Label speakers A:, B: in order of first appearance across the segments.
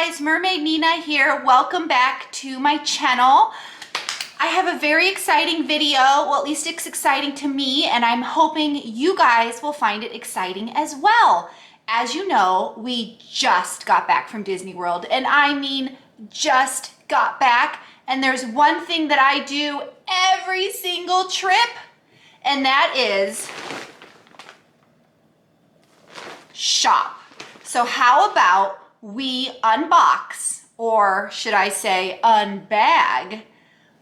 A: guys, Mermaid Nina here. Welcome back to my channel. I have a very exciting video, well at least it's exciting to me, and I'm hoping you guys will find it exciting as well. As you know, we just got back from Disney World, and I mean just got back, and there's one thing that I do every single trip, and that is shop. So how about we unbox, or should I say unbag,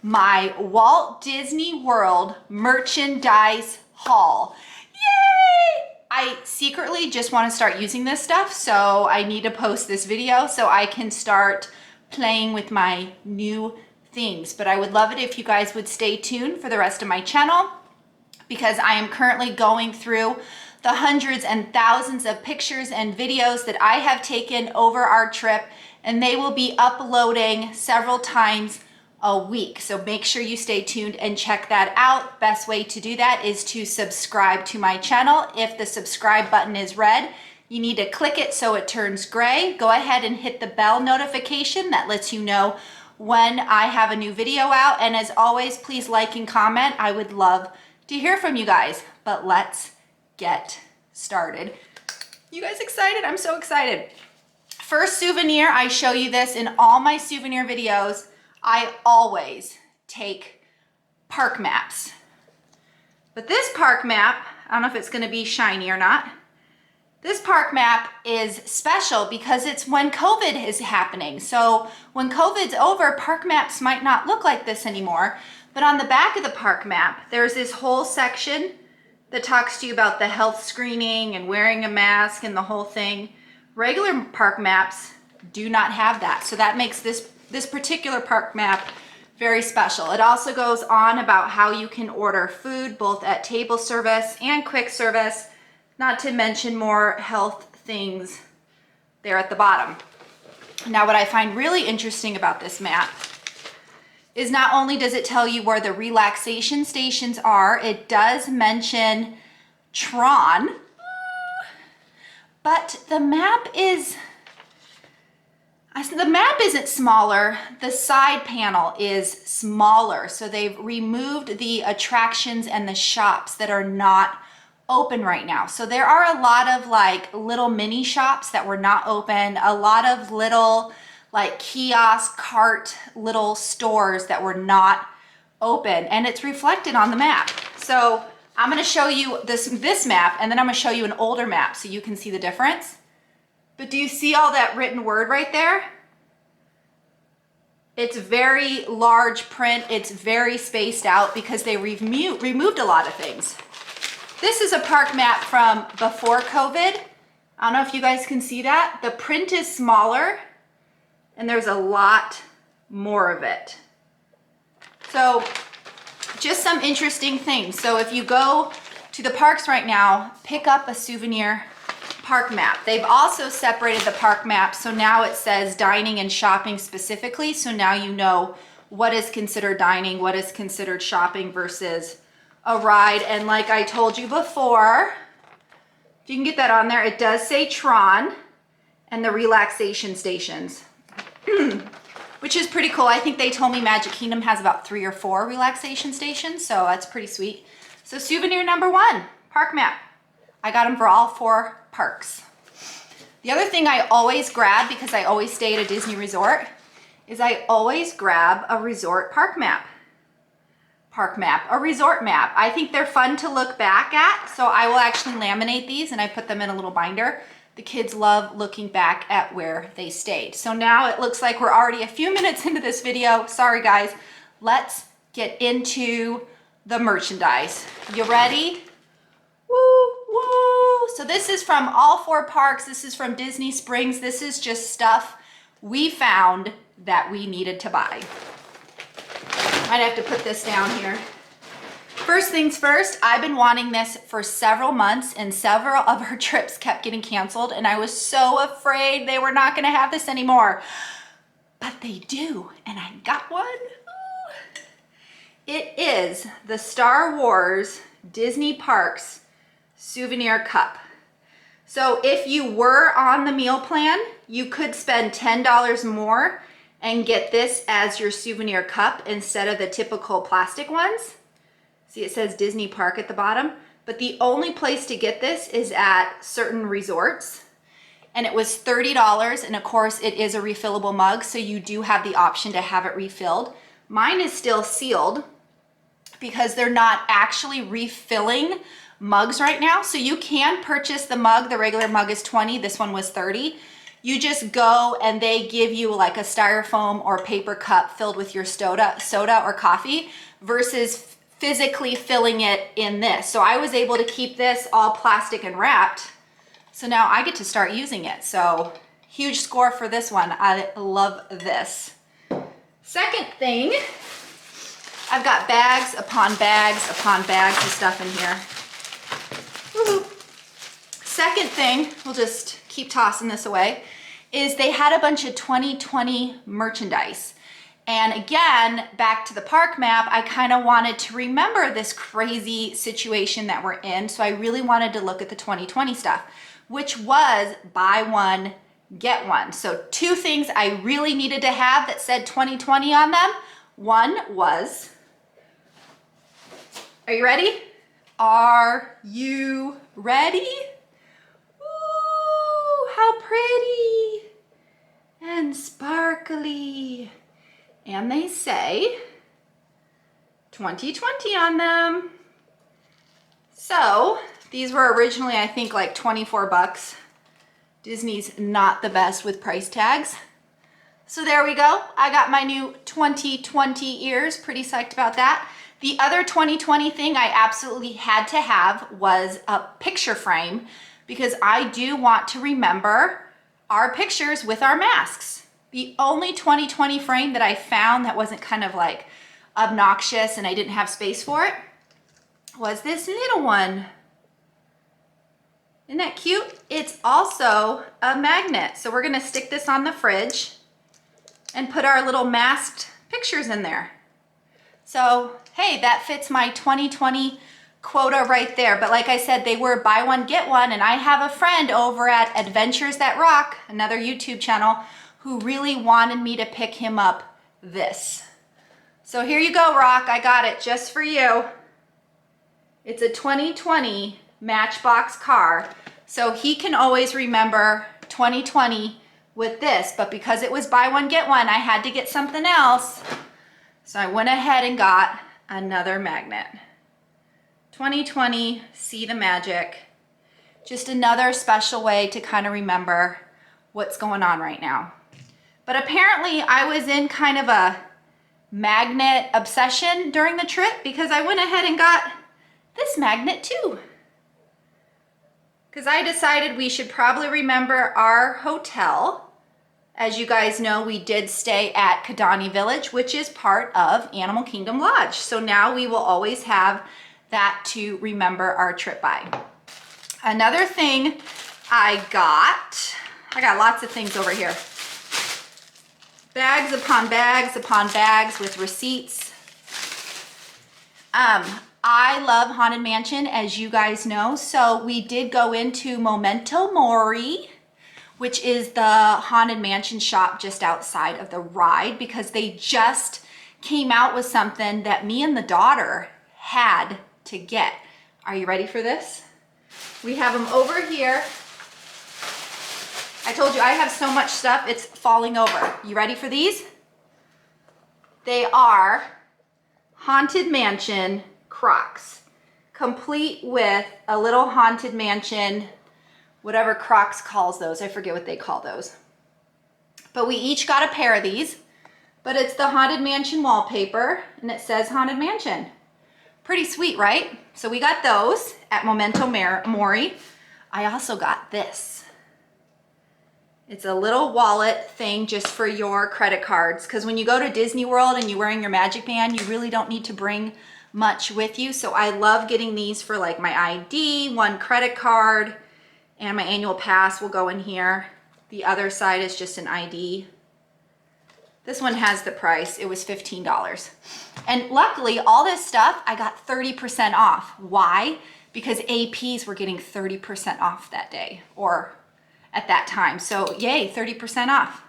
A: my Walt Disney World merchandise haul. Yay! I secretly just want to start using this stuff, so I need to post this video so I can start playing with my new things. But I would love it if you guys would stay tuned for the rest of my channel, because I am currently going through the hundreds and thousands of pictures and videos that I have taken over our trip, and they will be uploading several times a week. So make sure you stay tuned and check that out. Best way to do that is to subscribe to my channel. If the subscribe button is red, you need to click it so it turns gray. Go ahead and hit the bell notification that lets you know when I have a new video out. And as always, please like and comment. I would love to hear from you guys. But let's get started. You guys excited? I'm so excited. First souvenir, I show you this in all my souvenir videos. I always take park maps. But this park map, I don't know if it's going to be shiny or not. This park map is special because it's when COVID is happening. So when COVID's over, park maps might not look like this anymore. But on the back of the park map, there's this whole section that talks to you about the health screening and wearing a mask and the whole thing. Regular park maps do not have that. So that makes this particular park map very special. It also goes on about how you can order food both at table service and quick service, not to mention more health things there at the bottom. Now, what I find really interesting about this map is not only does it tell you where the relaxation stations are, it does mention Tron, but the map isn't smaller, the side panel is smaller. So they've removed the attractions and the shops that are not open right now. So there are a lot of like little mini shops that were not open, a lot of little like kiosk, cart, little stores that were not open, and it's reflected on the map. So I'm gonna show you this map, and then I'm gonna show you an older map so you can see the difference. But do you see all that written word right there? It's very large print, it's very spaced out because they removed a lot of things. This is a park map from before COVID. I don't know if you guys can see that. The print is smaller, and there's a lot more of it. So just some interesting things. So if you go to the parks right now, pick up a souvenir park map. They've also separated the park map, so now it says dining and shopping specifically. So now you know what is considered dining, what is considered shopping versus a ride. And like I told you before, if you can get that on there, it does say Tron and the relaxation stations. Which is pretty cool. I think they told me Magic Kingdom has about 3 or 4 relaxation stations, so that's pretty sweet. So souvenir number 1, park map. I got them for all 4 parks. The other thing I always grab, because I always stay at a Disney resort, is I always grab a resort park map. A resort map. I think they're fun to look back at, so I will actually laminate these and I put them in a little binder. The kids love looking back at where they stayed. So now it looks like we're already a few minutes into this video. Sorry guys. Let's get into the merchandise. You ready? Woo, woo. So this is from all 4 parks. This is from Disney Springs. This is just stuff we found that we needed to buy. I'd have to put this down here. First things first, I've been wanting this for several months, and several of our trips kept getting canceled, and I was so afraid they were not gonna have this anymore. But they do, and I got one. Ooh. It is the Star Wars Disney Parks Souvenir Cup. So if you were on the meal plan, you could spend $10 more and get this as your souvenir cup instead of the typical plastic ones. See, it says Disney Park at the bottom, but the only place to get this is at certain resorts. And it was $30, and of course it is a refillable mug, so you do have the option to have it refilled. Mine is still sealed because they're not actually refilling mugs right now. So you can purchase the mug. The regular mug is $20, this one was $30. You just go and they give you like a styrofoam or paper cup filled with your soda or coffee versus physically filling it in this. So I was able to keep this all plastic and wrapped. So now I get to start using it. So huge score for this one. I love this. Second thing, I've got bags upon bags upon bags of stuff in here. Woo-hoo. Second thing, we'll just keep tossing this away, is they had a bunch of 2020 merchandise. And again, back to the park map, I kind of wanted to remember this crazy situation that we're in. So I really wanted to look at the 2020 stuff, which was buy one, get one. So two things I really needed to have that said 2020 on them. One was, are you ready? Are you ready? Ooh, how pretty and sparkly. And they say 2020 on them. So these were originally, I think, like 24 bucks. Disney's not the best with price tags. So there we go. I got my new 2020 ears. Pretty psyched about that. The other 2020 thing I absolutely had to have was a picture frame because I do want to remember our pictures with our masks. The only 2020 frame that I found that wasn't kind of like obnoxious and I didn't have space for it was this little one. Isn't that cute? It's also a magnet. So we're gonna stick this on the fridge and put our little masked pictures in there. So, hey, that fits my 2020 quota right there. But like I said, they were buy one, get one. And I have a friend over at Adventures That Rock, another YouTube channel, who really wanted me to pick him up this. So here you go, Rock. I got it just for you. It's a 2020 Matchbox car. So he can always remember 2020 with this. But because it was buy one, get one, I had to get something else. So I went ahead and got another magnet. 2020, see the magic. Just another special way to kind of remember what's going on right now. But apparently I was in kind of a magnet obsession during the trip because I went ahead and got this magnet too. Because I decided we should probably remember our hotel. As you guys know, we did stay at Kidani Village, which is part of Animal Kingdom Lodge. So now we will always have that to remember our trip by. Another thing I got lots of things over here. Bags upon bags with receipts. I love Haunted Mansion, as you guys know. So we did go into Memento Mori, which is the Haunted Mansion shop just outside of the ride, because they just came out with something that me and the daughter had to get. Are you ready for this? We have them over here. I told you I have so much stuff, it's falling over. You ready for these? They are Haunted Mansion Crocs, complete with a little Haunted Mansion, whatever Crocs calls those. I forget what they call those. But we each got a pair of these, but it's the Haunted Mansion wallpaper and it says Haunted Mansion. Pretty sweet, right? So we got those at Memento Mori. I also got this. It's a little wallet thing just for your credit cards, because when you go to Disney World and you're wearing your Magic Band, you really don't need to bring much with you. So I love getting these for like my ID, one credit card, and my annual pass will go in here. The other side is just an ID. This one has the price. It was $15. And luckily, all this stuff I got 30% off. Why? because APs were getting 30% off that day or at that time. So yay, 30% off.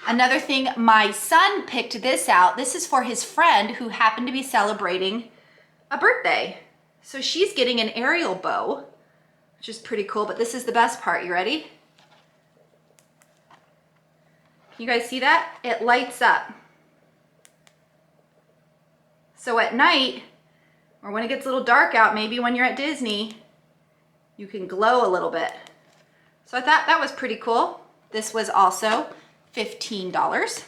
A: Another thing, my son picked this out. This is for his friend who happened to be celebrating a birthday. So she's getting an aerial bow, which is pretty cool, but this is the best part. You ready? You guys see that? It lights up. So at night, or when it gets a little dark out, maybe when you're at Disney, you can glow a little bit. So I thought that was pretty cool. This was also $15.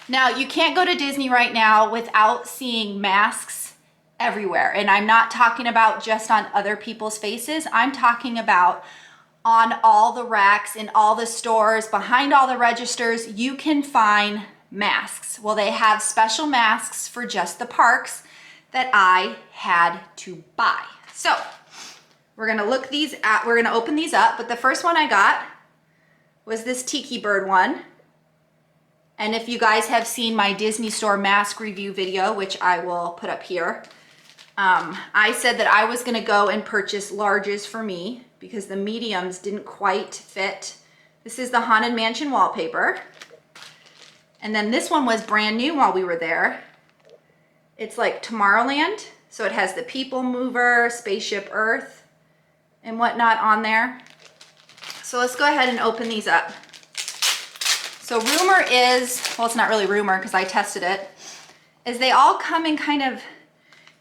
A: Now, you can't go to Disney right now without seeing masks everywhere. And I'm not talking about just on other people's faces. I'm talking about on all the racks, in all the stores, behind all the registers, you can find masks. Well, they have special masks for just the parks that I had to buy. So we're gonna look these at, we're gonna open these up, but the first one I got was this Tiki Bird one. And if you guys have seen my Disney Store mask review video, which I will put up here, I said that I was gonna go and purchase larges for me because the mediums didn't quite fit. This is the Haunted Mansion wallpaper. And then this one was brand new while we were there. It's like Tomorrowland. So it has the People Mover, Spaceship Earth, and whatnot on there. So let's go ahead and open these up. So rumor is, well, it's not really rumor because I tested it, is they all come in kind of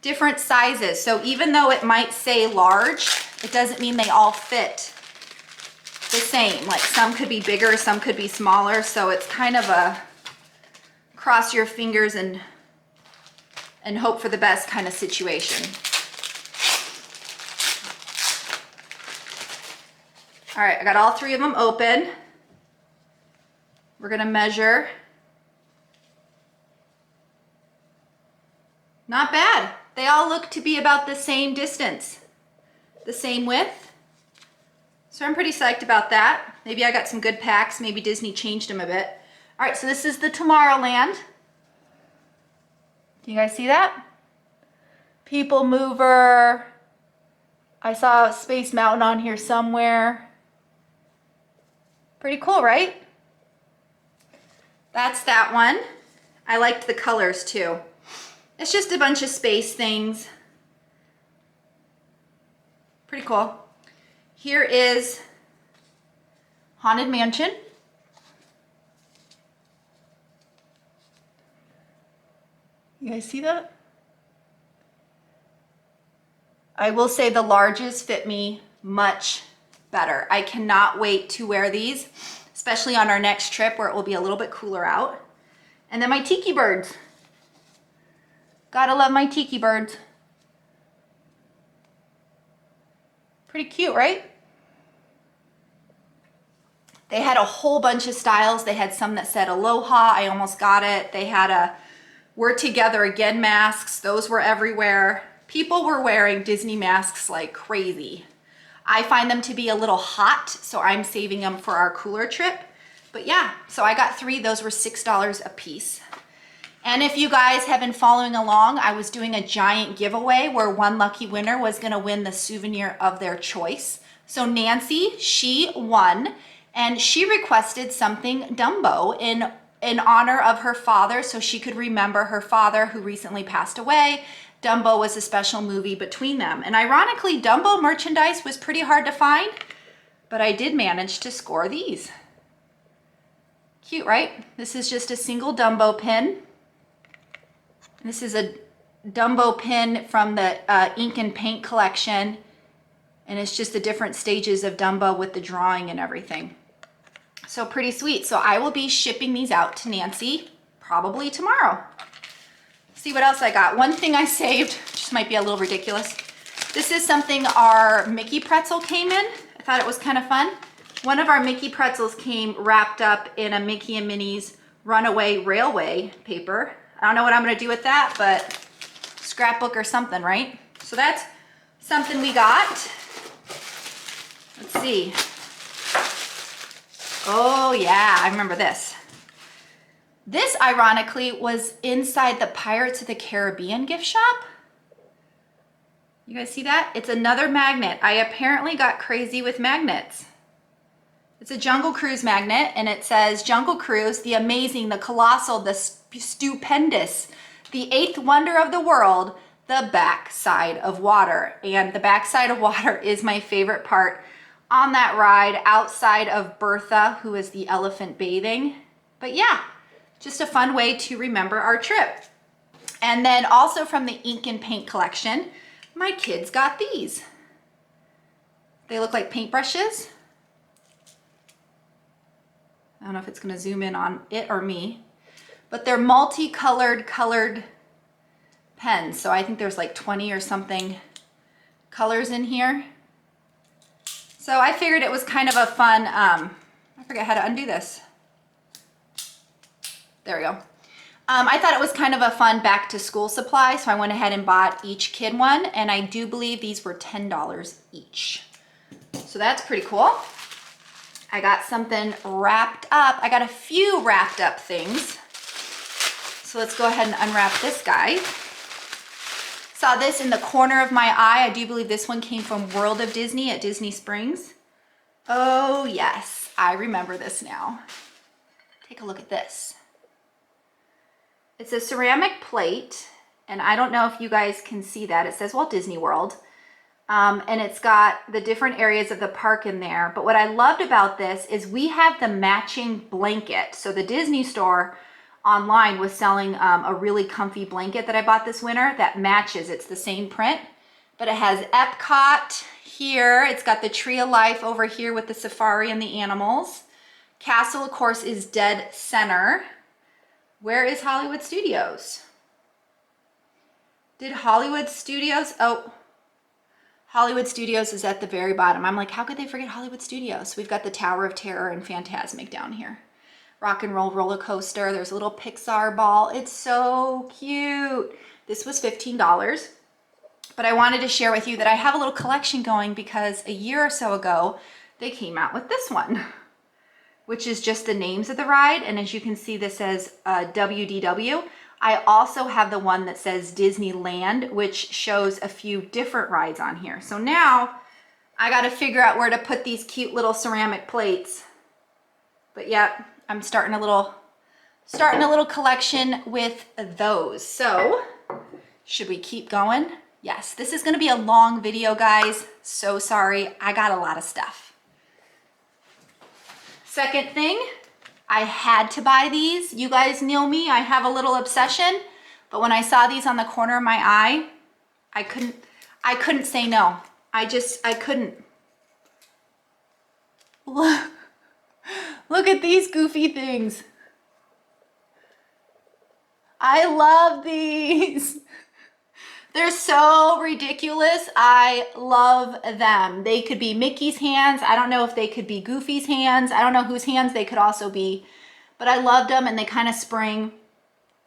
A: different sizes. So even though it might say large, it doesn't mean they all fit the same. Like some could be bigger, some could be smaller. So it's kind of a cross your fingers and hope for the best kind of situation. All right, I got all three of them open. We're gonna measure. Not bad. They all look to be about the same distance, the same width. So I'm pretty psyched about that. Maybe I got some good packs. Maybe Disney changed them a bit. All right, so this is the Tomorrowland. Do you guys see that? People Mover. I saw Space Mountain on here somewhere. Pretty cool, right? That's that one. I liked the colors too. It's just a bunch of space things. Pretty cool. Here is Haunted Mansion. You guys see that? I will say the larges fit me much better. I cannot wait to wear these, especially on our next trip where it will be a little bit cooler out. And then my Tiki Birds. Gotta love my Tiki Birds. Pretty cute, right? They had a whole bunch of styles. They had some that said Aloha. I almost got it. They had a We're Together Again masks. Those were everywhere. People were wearing Disney masks like crazy. I find them to be a little hot, so I'm saving them for our cooler trip. But yeah, so I got three. Those were $6 a piece. And if you guys have been following along, I was doing a giant giveaway where one lucky winner was gonna win the souvenir of their choice. So Nancy, she won, and she requested something Dumbo in honor of her father, so she could remember her father who recently passed away. Dumbo was a special movie between them. And ironically, Dumbo merchandise was pretty hard to find, but I did manage to score these. Cute, right? This is just a single Dumbo pin. This is a Dumbo pin from the ink and paint collection. And it's just the different stages of Dumbo with the drawing and everything. So pretty sweet. So I will be shipping these out to Nancy probably tomorrow. See what else I got. One thing I saved, just might be a little ridiculous. This is something our Mickey pretzel came in. I thought it was kind of fun. One of our Mickey pretzels came wrapped up in a Mickey and Minnie's Runaway Railway paper. I don't know what I'm gonna do with that, but scrapbook or something, right? So that's something we got. Let's see. Oh yeah, I remember this. This, ironically, was inside the Pirates of the Caribbean gift shop. You guys see that? It's another magnet. I apparently got crazy with magnets. It's a Jungle Cruise magnet, and it says Jungle Cruise, the amazing, the colossal, the stupendous, the eighth wonder of the world, the backside of water. And the backside of water is my favorite part on that ride, outside of Bertha, who is the elephant bathing. But yeah, just a fun way to remember our trip. And then also from the ink and paint collection, my kids got these. They look like paintbrushes. I don't know if it's gonna zoom in on it or me, but they're multicolored colored pens. So I think there's like 20 or something colors in here. So I figured it was kind of a fun, I forget how to undo this. There we go. I thought it was kind of a fun back to school supply, so I went ahead and bought each kid one, and I do believe these were $10 each. So that's pretty cool. I got something wrapped up. I got a few wrapped up things. So let's go ahead and unwrap this guy. Saw this in the corner of my eye. I do believe this one came from World of Disney at Disney Springs. Oh yes, I remember this now. Take a look at this. It's a ceramic plate, and I don't know if you guys can see that. It says Walt Disney World. And it's got the different areas of the park in there. But what I loved about this is we have the matching blanket. So the Disney store online was selling a really comfy blanket that I bought this winter that matches. It's the same print, but it has Epcot here. It's got the Tree of Life over here with the safari and the animals. Castle, of course, is dead center. Where is Hollywood Studios? Did Hollywood Studios? Oh, Hollywood Studios is at the very bottom. I'm like, how could they forget Hollywood Studios? We've got the Tower of Terror and Fantasmic down here. Rock and Roll roller coaster. There's a little Pixar ball. It's so cute. This was $15. But I wanted to share with you that I have a little collection going because a year or so ago, they came out with this one, which is just the names of the ride. And as you can see, this says WDW. I also have the one that says Disneyland, which shows a few different rides on here. So now I got to figure out where to put these cute little ceramic plates. But yeah, I'm starting a little collection with those. So should we keep going? Yes, this is going to be a long video, guys. So sorry. I got a lot of stuff. Second thing, I had to buy these. You guys know me, I have a little obsession, but when I saw these on the corner of my eye, I couldn't say no. I couldn't. Look at these goofy things. I love these. They're so ridiculous. I love them. They could be Mickey's hands. I don't know if they could be Goofy's hands. I don't know whose hands they could also be, but I loved them and they kind of spring.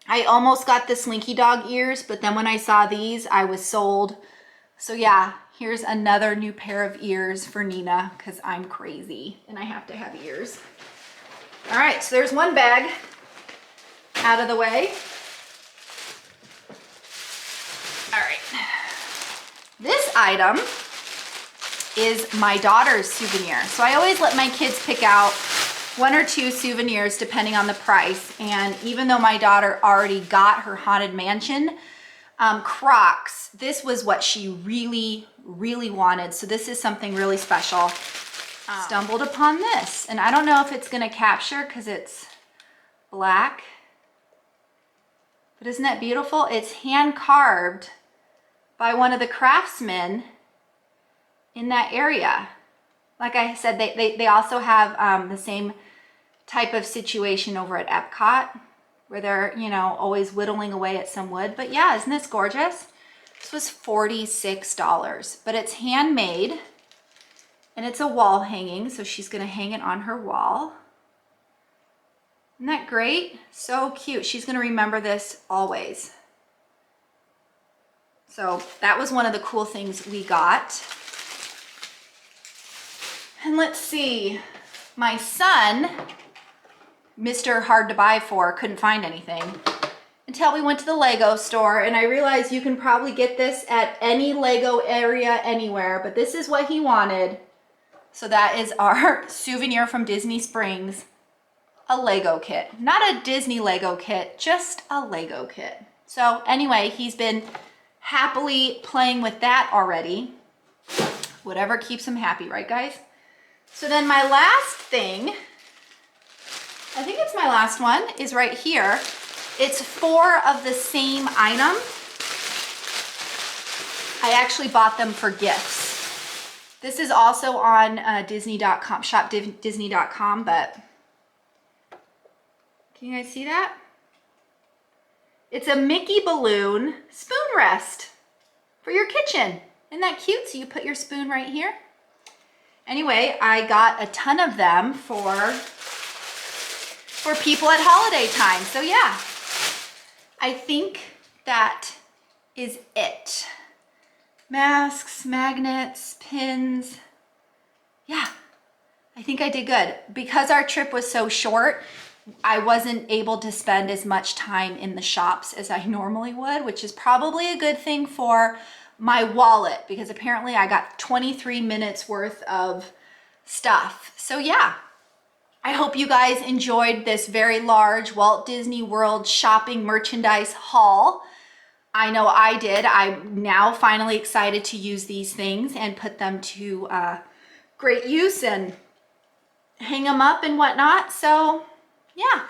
A: I almost got the Slinky Dog ears, but then when I saw these, I was sold. So yeah, here's another new pair of ears for Nina because I'm crazy and I have to have ears. All right, so there's one bag out of the way. All right, this item is my daughter's souvenir. So I always let my kids pick out one or two souvenirs depending on the price. And even though my daughter already got her Haunted Mansion Crocs, this was what she really, really wanted. So this is something really special. Stumbled upon this, and I don't know if it's gonna capture because it's black, but isn't that beautiful? It's hand carved by one of the craftsmen in that area. Like I said, they also have the same type of situation over at Epcot where they're, you know, always whittling away at some wood. But yeah, isn't this gorgeous? This was $46, but it's handmade and it's a wall hanging. So she's gonna hang it on her wall. Isn't that great? So cute. She's gonna remember this always. So that was one of the cool things we got. And let's see, my son, Mr. Hard to Buy For, couldn't find anything. until we went to the Lego store, and I realized you can probably get this at any Lego area anywhere, but this is what he wanted. So that is our souvenir from Disney Springs, a Lego kit. Not a Disney Lego kit, just a Lego kit. So anyway, he's been happily playing with that already. Whatever keeps him happy, right guys? So then my last thing, I think it's my last one, is right here. It's 4 of the same item. I actually bought them for gifts. This is also on Disney.com, shopdisney.com, but can you guys see that? It's a Mickey balloon spoon rest for your kitchen. Isn't that cute? So you put your spoon right here. Anyway, I got a ton of them for people at holiday time. So yeah, I think that is it. Masks, magnets, pins. Yeah, I think I did good. Because our trip was so short, I wasn't able to spend as much time in the shops as I normally would, which is probably a good thing for my wallet, because apparently I got 23 minutes worth of stuff. So yeah, I hope you guys enjoyed this very large Walt Disney World shopping merchandise haul. I know I did. I'm now finally excited to use these things and put them to great use and hang them up and whatnot. So yeah,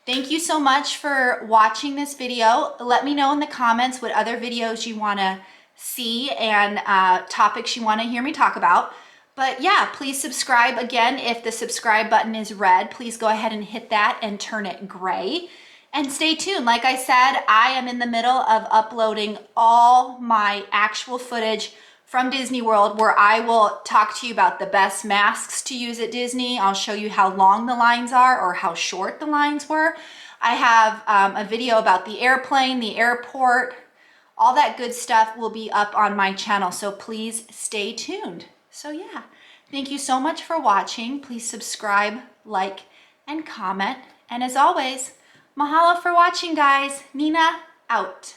A: thank you so much for watching this video. Let me know in the comments what other videos you want to see and topics you want to hear me talk about. But yeah, please subscribe. Again, if the subscribe button is red, please go ahead and hit that and turn it gray. And stay tuned. Like I said, I am in the middle of uploading all my actual footage from Disney World, where I will talk to you about the best masks to use at Disney. I'll show you how long the lines are or how short the lines were. I have a video about the airplane, the airport, all that good stuff will be up on my channel. So please stay tuned. So yeah, thank you so much for watching. Please subscribe, like, and comment. And as always, mahalo for watching, guys. Nina, out.